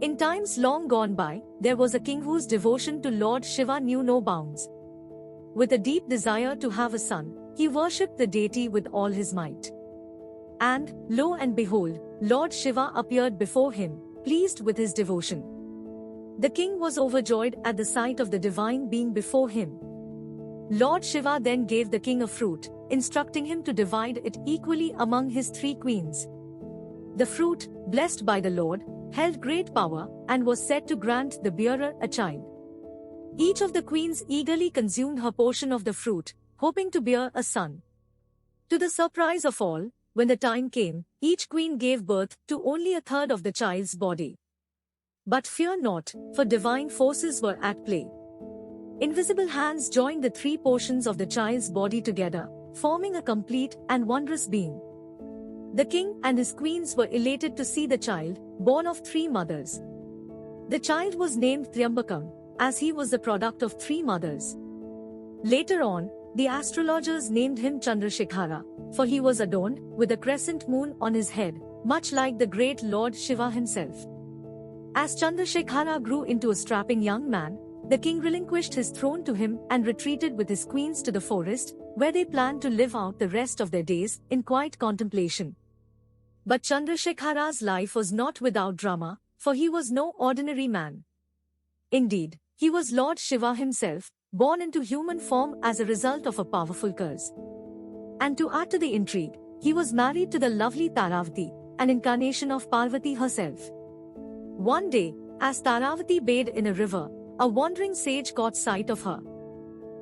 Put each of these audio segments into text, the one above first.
In times long gone by, there was a king whose devotion to Lord Shiva knew no bounds. With a deep desire to have a son, he worshipped the deity with all his might. And, lo and behold, Lord Shiva appeared before him, pleased with his devotion. The king was overjoyed at the sight of the divine being before him. Lord Shiva then gave the king a fruit, instructing him to divide it equally among his 3 queens. The fruit, blessed by the Lord, held great power, and was said to grant the bearer a child. Each of the queens eagerly consumed her portion of the fruit, hoping to bear a son. To the surprise of all, when the time came, each queen gave birth to only a third of the child's body. But fear not, for divine forces were at play. Invisible hands joined the 3 portions of the child's body together, forming a complete and wondrous being. The king and his queens were elated to see the child, born of 3 mothers. The child was named Triambakam, as he was the product of 3 mothers. Later on, the astrologers named him Chandrashekhara, for he was adorned with a crescent moon on his head, much like the great Lord Shiva himself. As Chandrashekhara grew into a strapping young man, the king relinquished his throne to him and retreated with his queens to the forest, where they planned to live out the rest of their days in quiet contemplation. But Chandrasekhara's life was not without drama, for he was no ordinary man. Indeed, he was Lord Shiva himself, born into human form as a result of a powerful curse. And to add to the intrigue, he was married to the lovely Taaravati, an incarnation of Parvati herself. One day, as Taaravati bathed in a river, a wandering sage caught sight of her.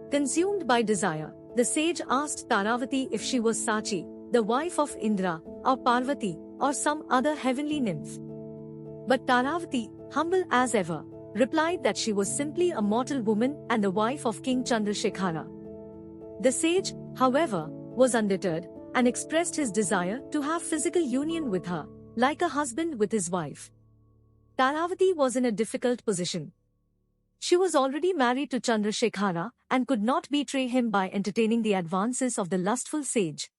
Consumed by desire, the sage asked Taaravati if she was Sachi, the wife of Indra, or Parvati, or some other heavenly nymph. But Taaravati, humble as ever, replied that she was simply a mortal woman and the wife of King Chandrashekhara. The sage, however, was undeterred, and expressed his desire to have physical union with her, like a husband with his wife. Taaravati was in a difficult position. She was already married to Chandrashekhara, and could not betray him by entertaining the advances of the lustful sage.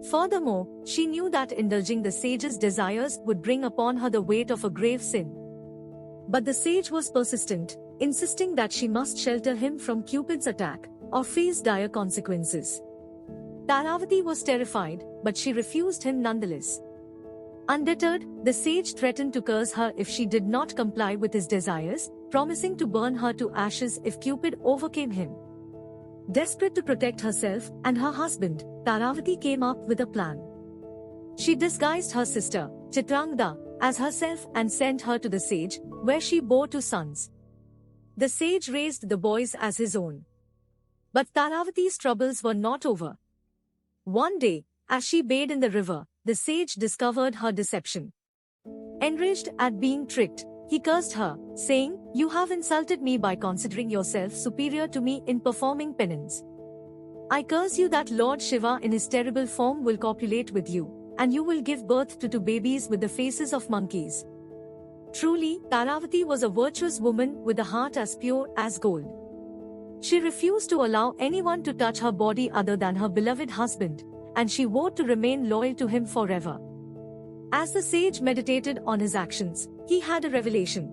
Furthermore, she knew that indulging the sage's desires would bring upon her the weight of a grave sin. But the sage was persistent, insisting that she must shelter him from Cupid's attack, or face dire consequences. Taaravati was terrified, but she refused him nonetheless. Undeterred, the sage threatened to curse her if she did not comply with his desires, promising to burn her to ashes if Cupid overcame him. Desperate to protect herself and her husband, Taaravati came up with a plan. She disguised her sister, Chitrangda, as herself and sent her to the sage, where she bore 2 sons. The sage raised the boys as his own. But Taaravati's troubles were not over. One day, as she bathed in the river, the sage discovered her deception. Enraged at being tricked, he cursed her, saying, "You have insulted me by considering yourself superior to me in performing penance. I curse you that Lord Shiva in his terrible form will copulate with you, and you will give birth to 2 babies with the faces of monkeys." Truly, Taaravati was a virtuous woman with a heart as pure as gold. She refused to allow anyone to touch her body other than her beloved husband, and she vowed to remain loyal to him forever. As the sage meditated on his actions, he had a revelation.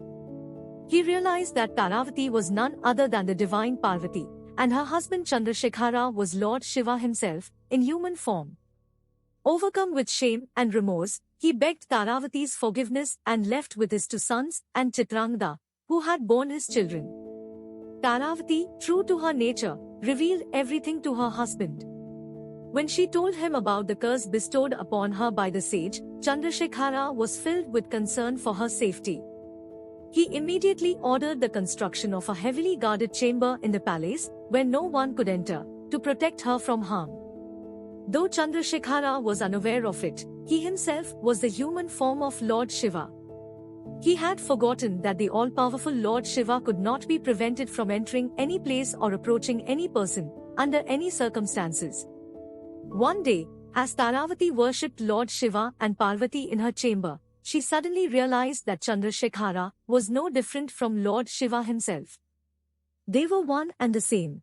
He realized that Taaravati was none other than the divine Parvati, and her husband Chandrashekhara was Lord Shiva himself, in human form. Overcome with shame and remorse, he begged Taaravati's forgiveness and left with his 2 sons and Chitrangda, who had borne his children. Taaravati, true to her nature, revealed everything to her husband. When she told him about the curse bestowed upon her by the sage, Chandrashekhara was filled with concern for her safety. He immediately ordered the construction of a heavily guarded chamber in the palace, where no one could enter, to protect her from harm. Though Chandrashekhara was unaware of it, he himself was the human form of Lord Shiva. He had forgotten that the all-powerful Lord Shiva could not be prevented from entering any place or approaching any person, under any circumstances. One day, as Taaravati worshipped Lord Shiva and Parvati in her chamber, she suddenly realized that Chandrashekhara was no different from Lord Shiva himself. They were one and the same.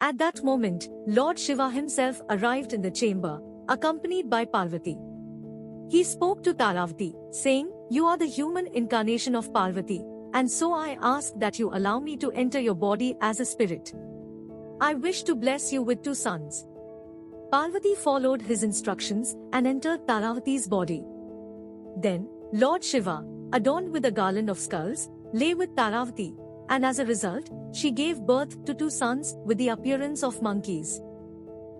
At that moment, Lord Shiva himself arrived in the chamber, accompanied by Parvati. He spoke to Taaravati, saying, You are the human incarnation of Parvati, and so I ask that you allow me to enter your body as a spirit. I wish to bless you with 2 sons. Parvati followed his instructions and entered Taaravati's body. Then, Lord Shiva, adorned with a garland of skulls, lay with Taaravati, and as a result, she gave birth to 2 sons with the appearance of monkeys.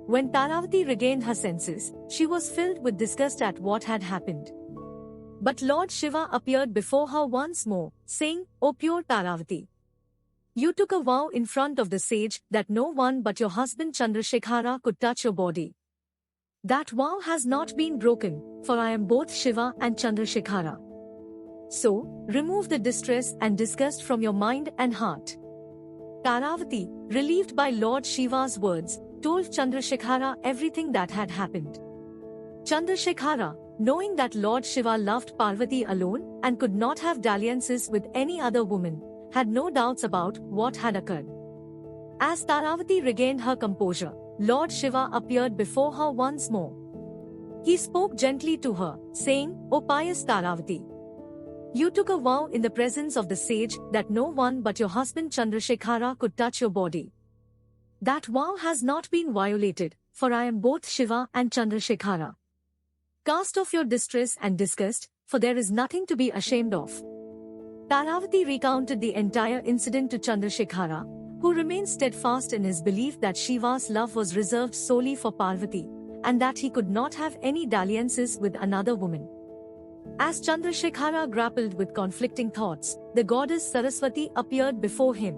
When Taaravati regained her senses, she was filled with disgust at what had happened. But Lord Shiva appeared before her once more, saying, "O pure Taaravati, you took a vow in front of the sage that no one but your husband Chandrashekhara could touch your body. That vow has not been broken, for I am both Shiva and Chandrashekhara. So, remove the distress and disgust from your mind and heart." Taaravati, relieved by Lord Shiva's words, told Chandrashekhara everything that had happened. Chandrashekhara, knowing that Lord Shiva loved Parvati alone and could not have dalliances with any other woman, had no doubts about what had occurred. As Taaravati regained her composure, Lord Shiva appeared before her once more. He spoke gently to her, saying, "O pious Taaravati, you took a vow in the presence of the sage that no one but your husband Chandrashekhara could touch your body. That vow has not been violated, for I am both Shiva and Chandrashekhara. Cast off your distress and disgust, for there is nothing to be ashamed of." Taaravati recounted the entire incident to Chandrashekhara, who remained steadfast in his belief that Shiva's love was reserved solely for Parvati, and that he could not have any dalliances with another woman. As Chandrashekhara grappled with conflicting thoughts, the goddess Saraswati appeared before him.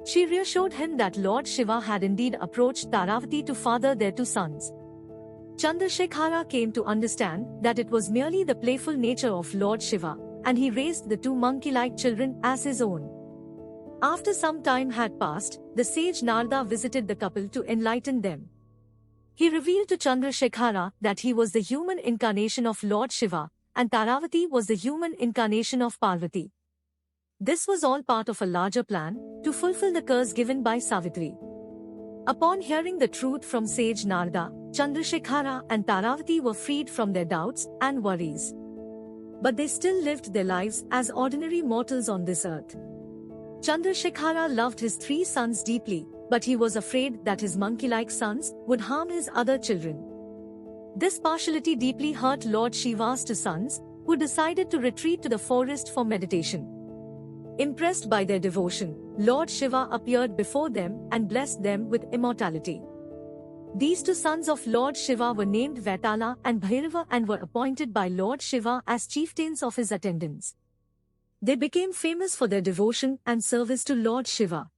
She reassured him that Lord Shiva had indeed approached Taaravati to father their 2 sons. Chandrashekhara came to understand that it was merely the playful nature of Lord Shiva, and he raised the 2 monkey-like children as his own. After some time had passed, the sage Narada visited the couple to enlighten them. He revealed to Chandrashekhara that he was the human incarnation of Lord Shiva, and Taaravati was the human incarnation of Parvati. This was all part of a larger plan to fulfill the curse given by Savitri. Upon hearing the truth from sage Narada, Chandrashekhara and Taaravati were freed from their doubts and worries. But they still lived their lives as ordinary mortals on this earth. Chandrashekhara loved his 3 sons deeply, but he was afraid that his monkey-like sons would harm his other children. This partiality deeply hurt Lord Shiva's 2 sons, who decided to retreat to the forest for meditation. Impressed by their devotion, Lord Shiva appeared before them and blessed them with immortality. These 2 sons of Lord Shiva were named Vaitala and Bhairava and were appointed by Lord Shiva as chieftains of his attendants. They became famous for their devotion and service to Lord Shiva.